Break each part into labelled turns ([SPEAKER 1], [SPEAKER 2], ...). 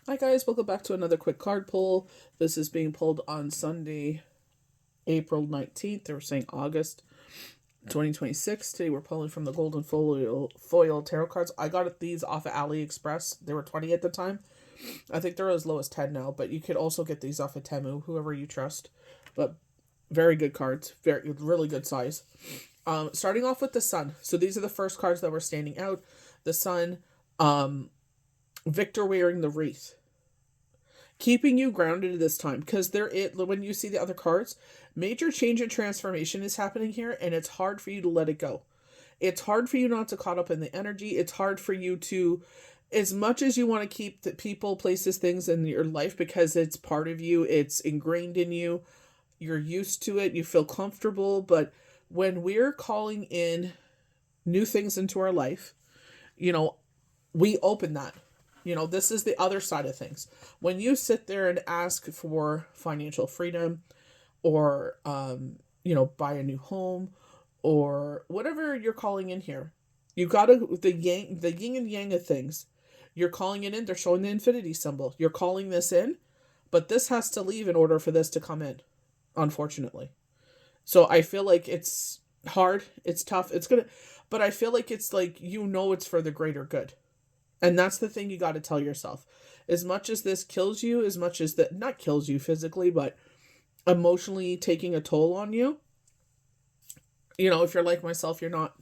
[SPEAKER 1] Hi guys, welcome back to another quick card pull. This is being pulled on Sunday, April 19th. They were saying August 2026. Today we're pulling from the Golden Foil Tarot cards. I got these off of AliExpress. They were 20 at the time. I think they're as low as 10 now, but you could also get these off of Temu, whoever you trust. But very good cards, very really good size. Starting off with the Sun. So these are the first cards that were standing out. The Sun, Victor wearing the wreath, keeping you grounded at this time, because when you see the other cards, major change and transformation is happening here, and it's hard for you to let it go. It's hard for you not to caught up in the energy. It's hard for you to, as much as you want to keep the people, places, things in your life because it's part of you, it's ingrained in you, you're used to it, you feel comfortable. But when we're calling in new things into our life, you know, we open that. This is the other side of things. When you sit there and ask for financial freedom, or buy a new home, or whatever you're calling in here, you gotta, the yin and yang of things. You're calling it in. They're showing the infinity symbol. You're calling this in, but this has to leave in order for this to come in. Unfortunately, so I feel like it's hard. It's tough. But I feel like it's like it's for the greater good. And that's the thing you got to tell yourself. As much as this kills you, as much as that, not kills you physically, but emotionally taking a toll on you, if you're like myself, you're not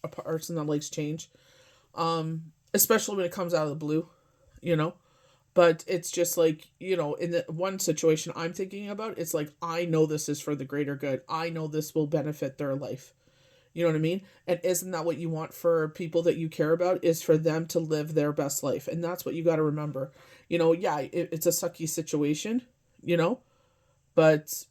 [SPEAKER 1] a person that likes change, especially when it comes out of the blue, you know. But it's just like, in the one situation I'm thinking about, it's like, I know this is for the greater good. I know this will benefit their life. You know what I mean? And isn't that what you want for people that you care about, is for them to live their best life? And that's what you got to remember. Yeah, it's a sucky situation, you know, but,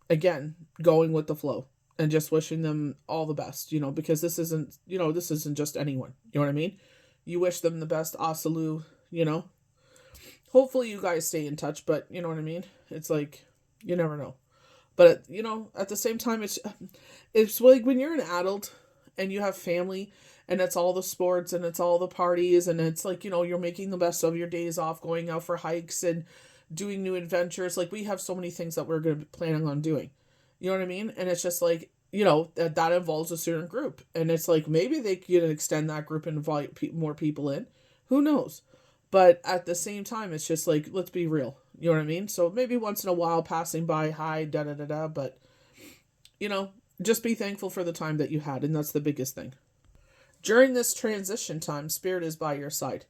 [SPEAKER 1] again, going with the flow and just wishing them all the best, because this isn't just anyone. You know what I mean? You wish them the best, Asalu, Hopefully you guys stay in touch, but you know what I mean? It's like, you never know. But at the same time, it's like when you're an adult and you have family, and it's all the sports and it's all the parties, and it's like, you're making the best of your days off, going out for hikes and doing new adventures. Like, we have so many things that we're going to be planning on doing. You know what I mean? And it's just like, that involves a certain group, and it's like, maybe they could extend that group and invite more people in. Who knows? But at the same time, it's just like, let's be real. You know what I mean? So maybe once in a while, passing by, hi, da da da da. But, you know, just be thankful for the time that you had. And that's the biggest thing. During this transition time, Spirit is by your side.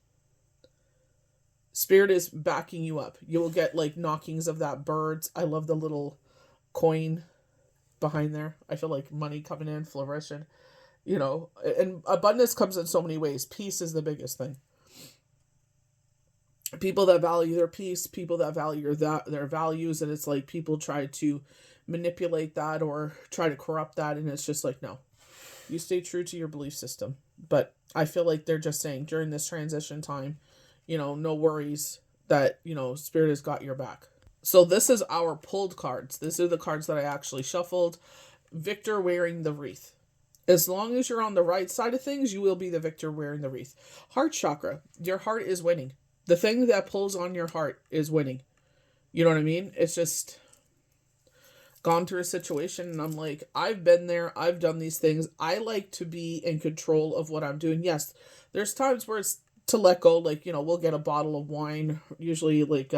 [SPEAKER 1] Spirit is backing you up. You will get like knockings of that birds. I love the little coin behind there. I feel like money coming in, flourishing, and abundance comes in so many ways. Peace is the biggest thing. People that value their peace, people that value their values, and it's like people try to manipulate that or try to corrupt that, and it's just like, no, you stay true to your belief system. But I feel like they're just saying during this transition time, no worries, that Spirit has got your back. So this is our pulled cards. These are the cards that I actually shuffled. Victor wearing the wreath. As long as you're on the right side of things, you will be the victor wearing the wreath. Heart chakra. Your heart is winning. The thing that pulls on your heart is winning. You know what I mean? It's just gone through a situation, and I'm like, I've been there. I've done these things. I like to be in control of what I'm doing. Yes, there's times where it's to let go. Like, we'll get a bottle of wine, usually like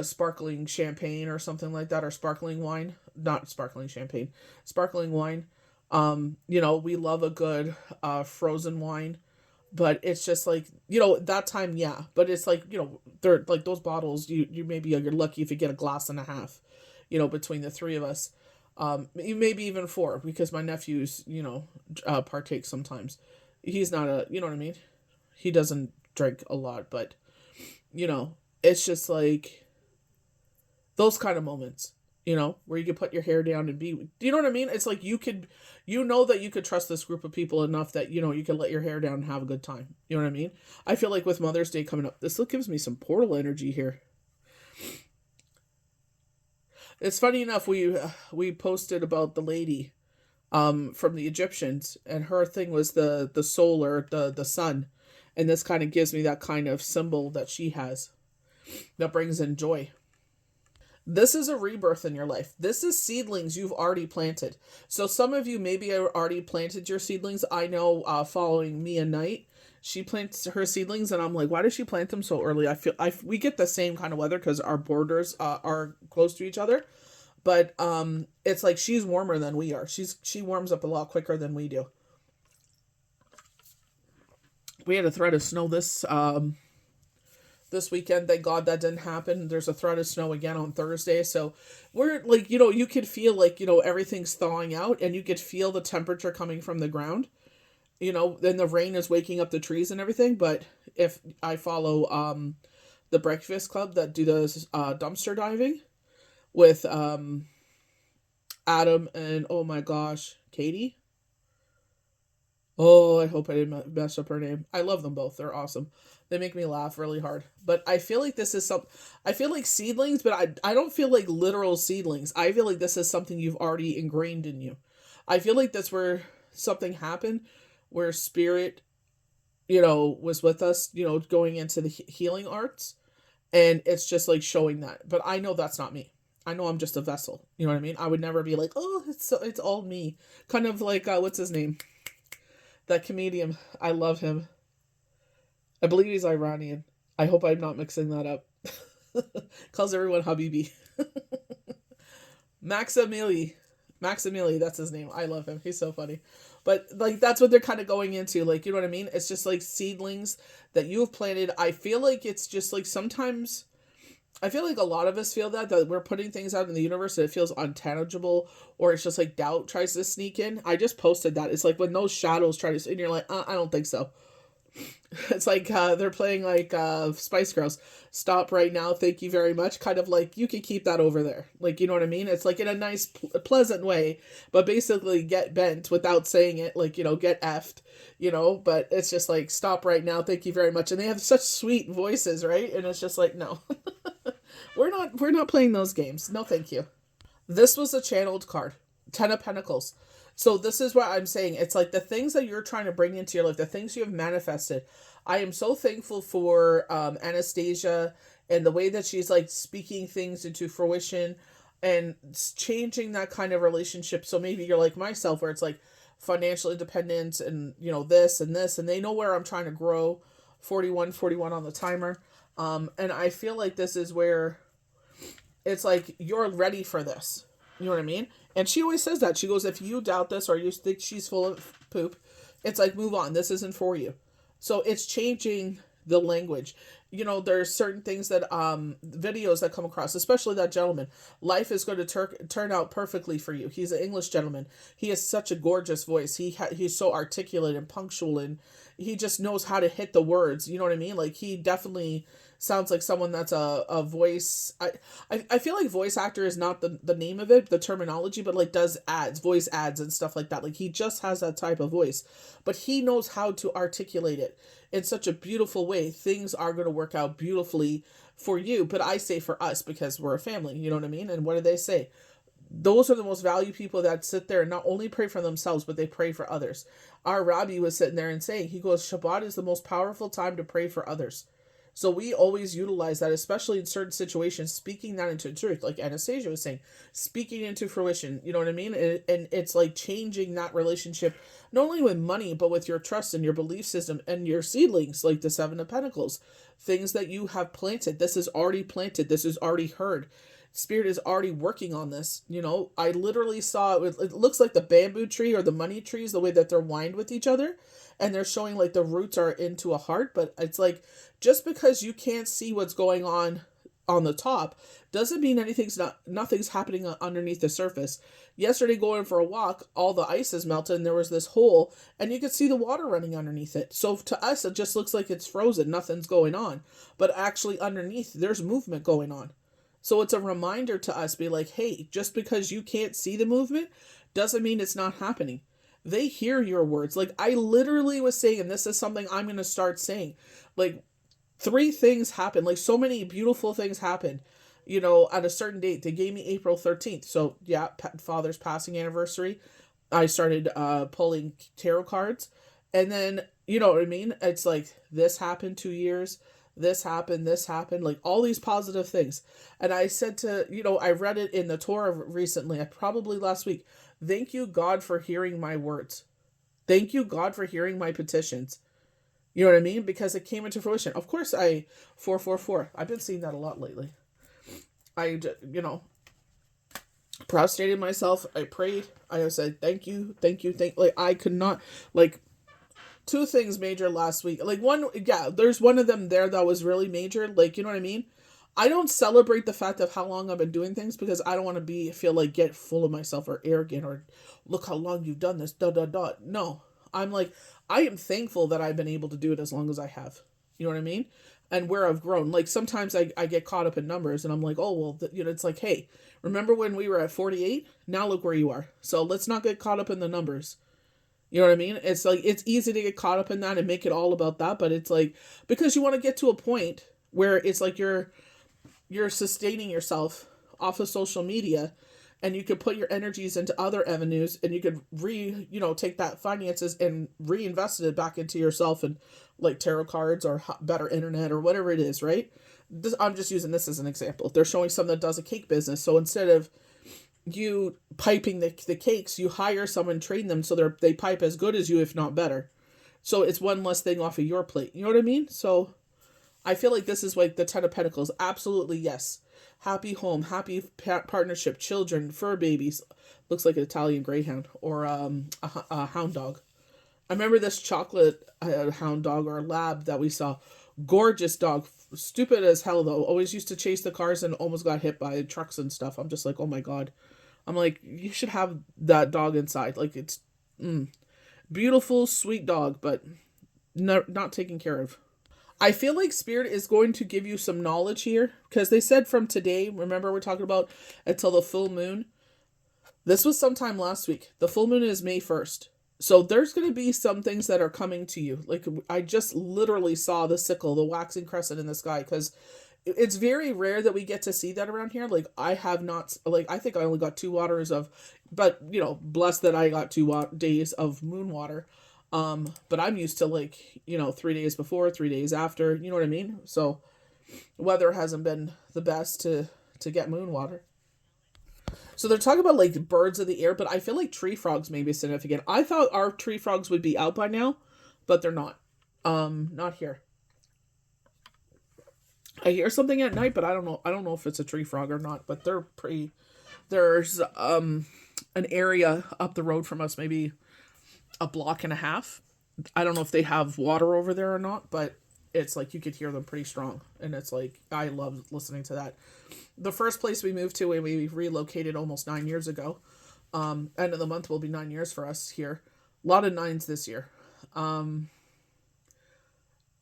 [SPEAKER 1] sparkling champagne or something like that, or sparkling wine, not sparkling champagne, sparkling wine. We love a good frozen wine, but it's just like, that time, yeah, but it's like, they're like those bottles, you maybe you're lucky if you get a glass and a half, between the three of us, maybe even four, because my nephews, partake sometimes. He's not a, you know what I mean, he doesn't drink a lot, but you know it's just like those kind of moments, where you can put your hair down and be, do you know what I mean? It's like you could, that you could trust this group of people enough that, you can let your hair down and have a good time. You know what I mean? I feel like with Mother's Day coming up, this look gives me some portal energy here. It's funny enough, we posted about the lady from the Egyptians, and her thing was the solar, the sun. And this kind of gives me that kind of symbol that she has that brings in joy. This is a rebirth in your life. This is seedlings you've already planted. So some of you maybe already planted your seedlings. I know following Mia Knight, she plants her seedlings and I'm like, why does she plant them so early? We get the same kind of weather because our borders are close to each other. But it's like she's warmer than we are. She warms up a lot quicker than we do. We had a threat of snow this weekend. Thank God that didn't happen. There's a threat of snow again on Thursday. So we're like, you could feel like, everything's thawing out and you could feel the temperature coming from the ground, then the rain is waking up the trees and everything. But if I follow the Breakfast Club that do the dumpster diving with Adam and, oh my gosh, Katie. Oh, I hope I didn't mess up her name. I love them both. They're awesome. They make me laugh really hard. But I feel like I feel like seedlings, but I don't feel like literal seedlings. I feel like this is something you've already ingrained in you. I feel like that's where something happened, where spirit, was with us, going into the healing arts. And it's just like showing that. But I know that's not me. I know I'm just a vessel. You know what I mean? I would never be like, oh, it's all me. Kind of like, what's his name? That comedian. I love him. I believe he's Iranian. I hope I'm not mixing that up. Calls everyone Habibi. Maximili, that's his name. I love him. He's so funny. But like that's what they're kind of going into. Like, you know what I mean? It's just like seedlings that you have planted. I feel like it's just like sometimes I feel like a lot of us feel that we're putting things out in the universe and it feels untangible, or it's just like doubt tries to sneak in. I just posted that. It's like when those shadows try to, and you're like, I don't think so. It's like they're playing like Spice Girls. Stop right now. Thank you very much. Kind of like you can keep that over there. Like, you know what I mean? It's like in a nice, pleasant way, but basically get bent without saying it. Like, get effed, but it's just like, stop right now. Thank you very much. And they have such sweet voices, right? And it's just like, no. We're not playing those games. No, thank you. This was a channeled card. 10 of Pentacles. So this is what I'm saying. It's like the things that you're trying to bring into your life, the things you have manifested. I am so thankful for Anastasia and the way that she's like speaking things into fruition and changing that kind of relationship. So maybe you're like myself where it's like financial independence and, this and this, and they know where I'm trying to grow. 41 on the timer. And I feel like this is where it's like, you're ready for this. You know what I mean? And she always says that. She goes, if you doubt this or you think she's full of poop, it's like, move on. This isn't for you. So it's changing the language. There's certain things that, videos that come across, especially that gentleman. Life is going to turn out perfectly for you. He's an English gentleman. He has such a gorgeous voice. He's so articulate and punctual, and he just knows how to hit the words. You know what I mean? Like, he definitely sounds like someone that's a voice. I feel like voice actor is not the name of it, the terminology, but like does voice ads and stuff like that. Like, he just has that type of voice, but he knows how to articulate it in such a beautiful way. Things are going to work out beautifully for you, but I say for us because we're a family, you know what I mean? And what do they say? Those are the most valued people that sit there and not only pray for themselves, but they pray for others. Our Rabbi was sitting there and saying, he goes, Shabbat is the most powerful time to pray for others. So we always utilize that, especially in certain situations, speaking that into truth, like Anastasia was saying, speaking into fruition, you know what I mean? And it's like changing that relationship, not only with money, but with your trust and your belief system and your seedlings, like the 7 of Pentacles, things that you have planted. This is already planted. This is already heard. Spirit is already working on this. I literally saw it looks like the bamboo tree or the money trees, the way that they're wined with each other, and they're showing like the roots are into a heart. But it's like, just because you can't see what's going on the top doesn't mean nothing's happening underneath the surface. Yesterday, going for a walk, all the ice is melted and there was this hole and you could see the water running underneath it. So to us, it just looks like it's frozen. Nothing's going on, but actually underneath there's movement going on. So it's a reminder to us, be like, hey, just because you can't see the movement doesn't mean it's not happening. They hear your words. Like, I literally was saying, and this is something I'm going to start saying, like, 3 things happened. Like, so many beautiful things happened, at a certain date. They gave me April 13th. So yeah, Father's passing anniversary. I started pulling tarot cards. And then, You know what I mean? It's like this happened 2 years, this happened, like all these positive things. And I said to, I read it in the Torah recently, probably last week. Thank you, God, for hearing my words. Thank you, God, for hearing my petitions. You know what I mean? Because it came into fruition. Of course, 444. I've been seeing that a lot lately. I, prostrated myself. I prayed. I said, thank you, thank you, like, I could not, like, two things major last week. Like, one, yeah, there's one of them there that was really major. Like, you know what I mean? I don't celebrate the fact of how long I've been doing things because I don't want to feel like get full of myself or arrogant or look how long you've done this, No, I'm like, I am thankful that I've been able to do it as long as I have. You know what I mean? And where I've grown. Like, sometimes I get caught up in numbers and I'm like, oh, well, it's like, hey, remember when we were at 48? Now look where you are. So let's not get caught up in the numbers. You know what I mean? It's like, it's easy to get caught up in that and make it all about that, but it's like, because you want to get to a point where it's like you're sustaining yourself off of social media, and you could put your energies into other avenues, and you could take that finances and reinvest it back into yourself, and like tarot cards or better internet or whatever it is, right? I'm just using this as an example. They're showing someone that does a cake business. So instead of you piping the cakes, you hire someone, train them so they pipe as good as you, if not better. So it's one less thing off of your plate. You know what I mean? So I feel like this is like the 10 of Pentacles. Absolutely, yes. Happy home, happy partnership, children, fur babies. Looks like an Italian greyhound or a hound dog. I remember this chocolate hound dog or lab that we saw. Gorgeous dog. Stupid as hell, though. Always used to chase the cars and almost got hit by trucks and stuff. I'm just like, oh my God. I'm like, you should have that dog inside. Like, it's beautiful, sweet dog, but not taken care of. I feel like Spirit is going to give you some knowledge here, because they said from today, remember we're talking about until the full moon. This was sometime last week. The full moon is May 1st. So there's going to be some things that are coming to you. Like, I just literally saw the sickle, the waxing crescent in the sky, because it's very rare that we get to see that around here. Like, I have not, like, I think I only got 2 waters of, but, blessed that I got 2 days of moon water. But I'm used to, like, 3 days before, 3 days after, you know what I mean? So weather hasn't been the best to get moon water. So they're talking about, like, birds of the air, but I feel like tree frogs may be significant. I thought our tree frogs would be out by now, but they're not. Not here. I hear something at night, but I don't know. I don't know if it's a tree frog or not, but they're pretty. There's an area up the road from us, maybe a block and a half. I don't know if they have water over there or not, but it's like you could hear them pretty strong. And it's like, I love listening to that. The first place we moved to when we relocated almost 9 years ago, end of the month will be 9 years for us here. A lot of 9s this year.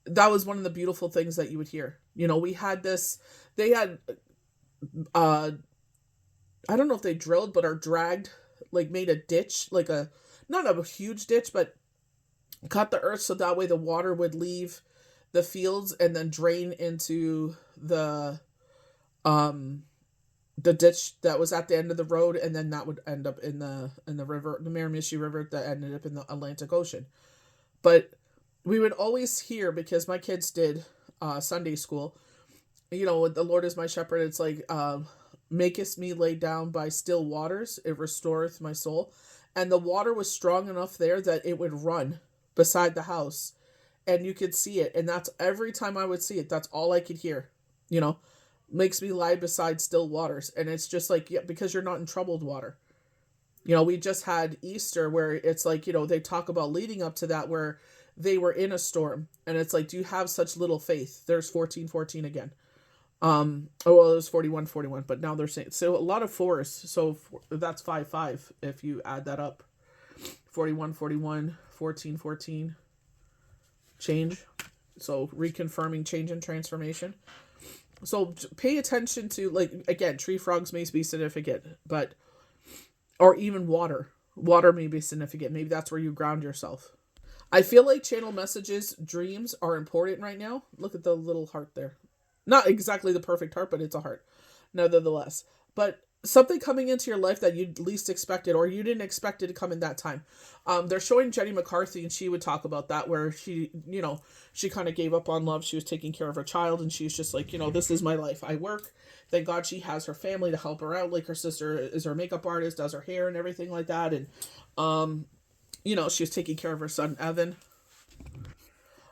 [SPEAKER 1] That was one of the beautiful things that you would hear. We had this, they had, I don't know if they drilled, but are dragged, like made a ditch, like not a huge ditch, but cut the earth so that way the water would leave the fields and then drain into the ditch that was at the end of the road, and then that would end up in the river, the Miramichi River, that ended up in the Atlantic Ocean. But we would always hear, because my kids did Sunday school, the Lord is my shepherd, it's like, makest me lay down by still waters, it restoreth my soul. And the water was strong enough there that it would run beside the house, and you could see it. And that's every time I would see it, that's all I could hear, makes me lie beside still waters. And it's just like, yeah, because you're not in troubled water. We just had Easter where it's like, they talk about leading up to that, where they were in a storm, and it's like, do you have such little faith? There's 14:14 again. It was 41:41, but now they're saying, so a lot of 4s. So that's 5:5 if you add that up. 41:41, 14:14. Change. So reconfirming change and transformation. So pay attention to, like, again, tree frogs may be significant, but, or even water. Water may be significant. Maybe that's where you ground yourself. I feel like channel messages, dreams are important right now. Look at the little heart there. Not exactly the perfect heart, but it's a heart, nevertheless. But something coming into your life that you least expected or you didn't expect it to come in that time. They're showing Jenny McCarthy, and she would talk about that, where she, she kind of gave up on love. She was taking care of her child, and she's just like, this is my life. I work. Thank God she has her family to help her out. Like, her sister is her makeup artist, does her hair and everything like that. And, she was taking care of her son, Evan.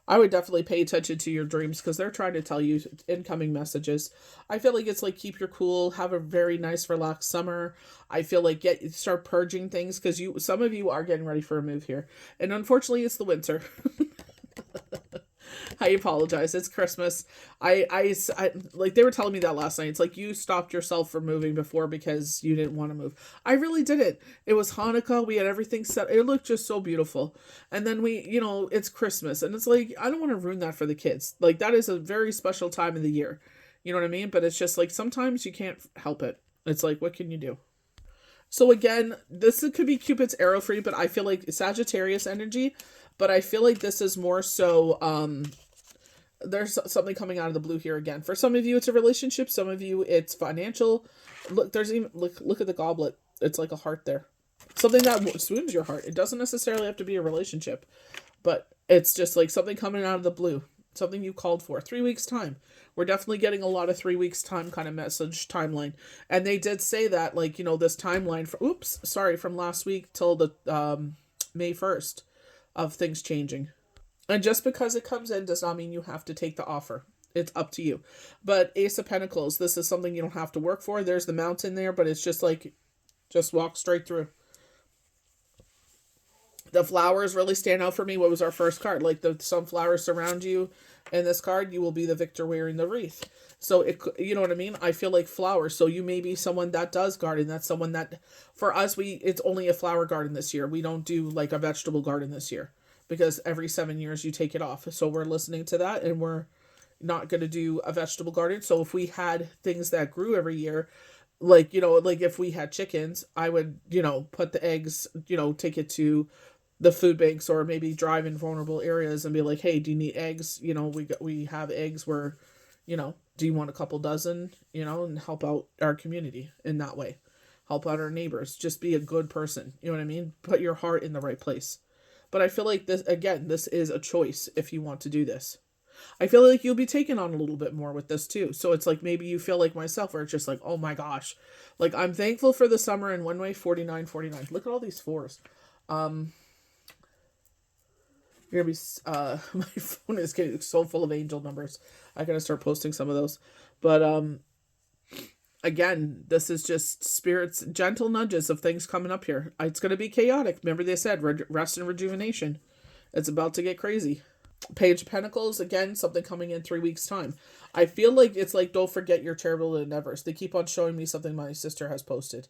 [SPEAKER 1] I would definitely pay attention to your dreams, because they're trying to tell you incoming messages. I feel like it's like, keep your cool, have a very nice, relaxed summer. I feel like start purging things, because some of you are getting ready for a move here, and unfortunately, it's the winter. I apologize. It's Christmas. I like, they were telling me that last night. It's like, you stopped yourself from moving before because you didn't want to move. I really didn't. It was Hanukkah. We had everything set. It looked just so beautiful. And then it's Christmas, and it's like, I don't want to ruin that for the kids. Like, that is a very special time of the year. You know what I mean? But it's just like, sometimes you can't help it. It's like, what can you do? So again, this could be Cupid's arrow for you, but I feel like Sagittarius energy. But I feel like this is more so, there's something coming out of the blue here again. For some of you, it's a relationship. Some of you, it's financial. Look, there's even, look at the goblet. It's like a heart there. Something that swoons your heart. It doesn't necessarily have to be a relationship, but it's just like something coming out of the blue. Something you called for. 3 weeks time. We're definitely getting a lot of 3 weeks time kind of message timeline. And they did say that, like, this timeline from last week till the May 1st of things changing. And just because it comes in does not mean you have to take the offer. It's up to you. But Ace of Pentacles, this is something you don't have to work for. There's the mountain there, but it's just like, just walk straight through. The flowers really stand out for me. What was our first card? Like, the sunflowers surround you. In this card, you will be the victor wearing the wreath. So, you know what I mean? I feel like flowers. So you may be someone that does garden. That's someone that, for us, it's only a flower garden this year. We don't do like a vegetable garden this year, because every 7 years you take it off. So we're listening to that, and we're not going to do a vegetable garden. So if we had things that grew every year, like, like if we had chickens, I would, put the eggs, take it to the food banks, or maybe drive in vulnerable areas and be like, hey, do you need eggs? We have eggs where, do you want a couple dozen, and help out our community in that way. Help out our neighbors. Just be a good person. You know what I mean? Put your heart in the right place. But I feel like this is a choice if you want to do this. I feel like you'll be taken on a little bit more with this too. So it's like, maybe you feel like myself, where it's just like, oh my gosh. Like, I'm thankful for the summer in one way. 49. Look at all these fours. You're gonna be, my phone is getting so full of angel numbers. I gotta start posting some of those. But, again, this is just spirits, gentle nudges of things coming up here. It's going to be chaotic. Remember they said rest and rejuvenation. It's about to get crazy. Page of Pentacles, again, something coming in 3 weeks' time. I feel like it's like, don't forget your charitable endeavors. They keep on showing me something my sister has posted.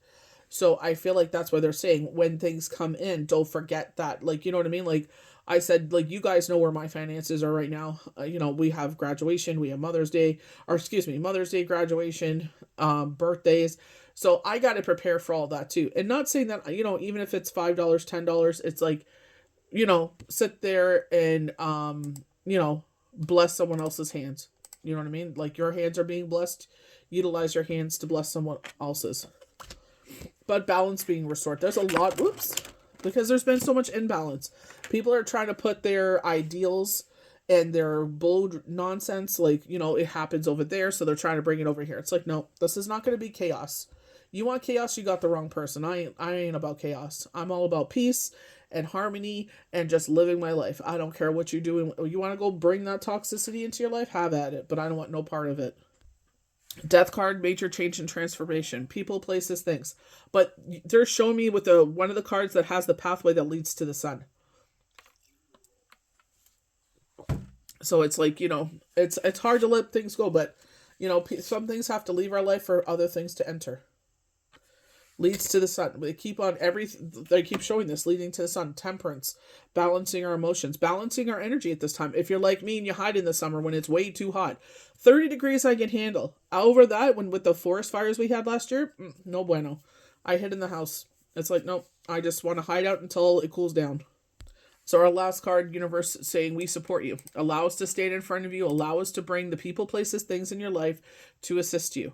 [SPEAKER 1] So I feel like that's what they're saying. When things come in, don't forget that. Like, you know what I mean? Like, I said, like, you guys know where my finances are right now. We have graduation, we have Mother's Day, graduation, birthdays. So I got to prepare for all that too. And not saying that, even if it's $5, $10, it's like, sit there and, bless someone else's hands. You know what I mean? Like, your hands are being blessed. Utilize your hands to bless someone else's. But balance being restored. There's a lot, because there's been so much imbalance. People are trying to put their ideals and their bold nonsense, like, it happens over there, so they're trying to bring it over here. It's like, no, this is not going to be chaos. You want chaos, you got the wrong person. I ain't about chaos. I'm all about peace and harmony and just living my life. I don't care what you're doing. You want to go bring that toxicity into your life? Have at it, but I don't want no part of it. Death card, major change and transformation. People, places, things. But they're showing me with one of the cards that has the pathway that leads to the sun. So it's like, it's hard to let things go, but, some things have to leave our life for other things to enter. Leads to the sun. They keep showing this, leading to the sun. Temperance, balancing our emotions, balancing our energy at this time. If you're like me and you hide in the summer when it's way too hot, 30 degrees I can handle. Over that, with the forest fires we had last year, no bueno. I hid in the house. It's like, nope, I just want to hide out until it cools down. So our last card, universe, saying we support you. Allow us to stand in front of you. Allow us to bring the people, places, things in your life to assist you.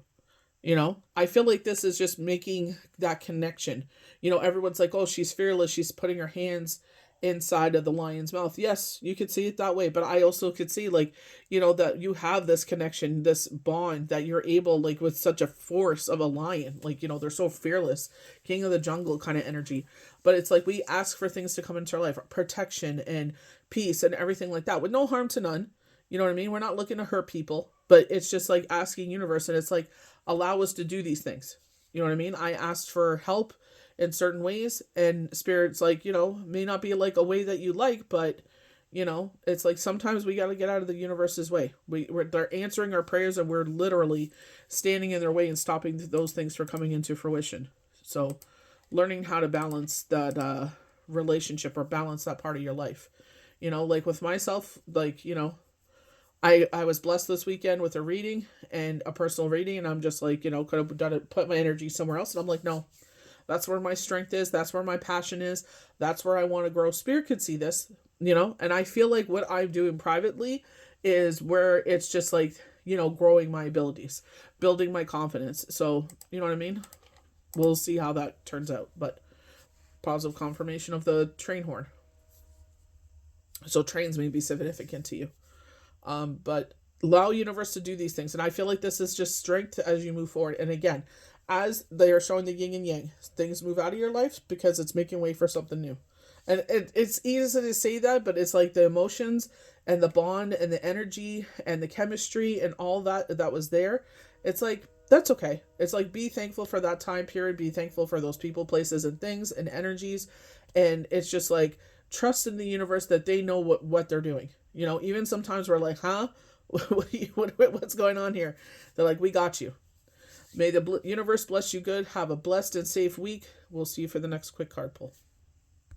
[SPEAKER 1] You know, I feel like this is just making that connection. You know, everyone's like, oh, she's fearless. She's putting her hands inside of the lion's mouth. Yes, you could see it that way. But I also could see, like, you know, that you have this connection, this bond that you're able, like, with such a force of a lion. Like, you know, they're so fearless, king of the jungle kind of energy. But it's like we ask for things to come into our life, protection and peace and everything like that with no harm to none. You know what I mean? We're not looking to hurt people, but it's just like asking universe, and it's like, allow us to do these things. You know what I mean? I asked for help in certain ways, and spirit's like, you know, may not be like a way that you like, but you know, it's like sometimes we got to get out of the universe's way. They're answering our prayers, and we're literally standing in their way and stopping those things from coming into fruition. So, learning how to balance that relationship, or balance that part of your life. You know, like with myself, like, you know, I was blessed this weekend with a reading and a personal reading, and I'm just like, you know, could have done it, put my energy somewhere else. And I'm like, no, that's where my strength is. That's where my passion is. That's where I want to grow. Spirit could see this, you know, and I feel like what I'm doing privately is where it's just like, you know, growing my abilities, building my confidence. So, you know what I mean? We'll see how that turns out. But positive confirmation of the train horn. So trains may be significant to you. But allow universe to do these things, and I feel like this is just strength as you move forward. And again, as they are showing the yin and yang, things move out of your life because it's making way for something new. And it's easy to say that, but it's like the emotions and the bond and the energy and the chemistry and all that was there. It's like, that's okay. It's like, be thankful for that time period, be thankful for those people, places, and things and energies. And it's just like, trust in the universe that they know what they're doing. You know, even sometimes we're like, huh? What's going on here? They're like, we got you. May the universe bless you good. Have a blessed and safe week. We'll see you for the next quick card pull.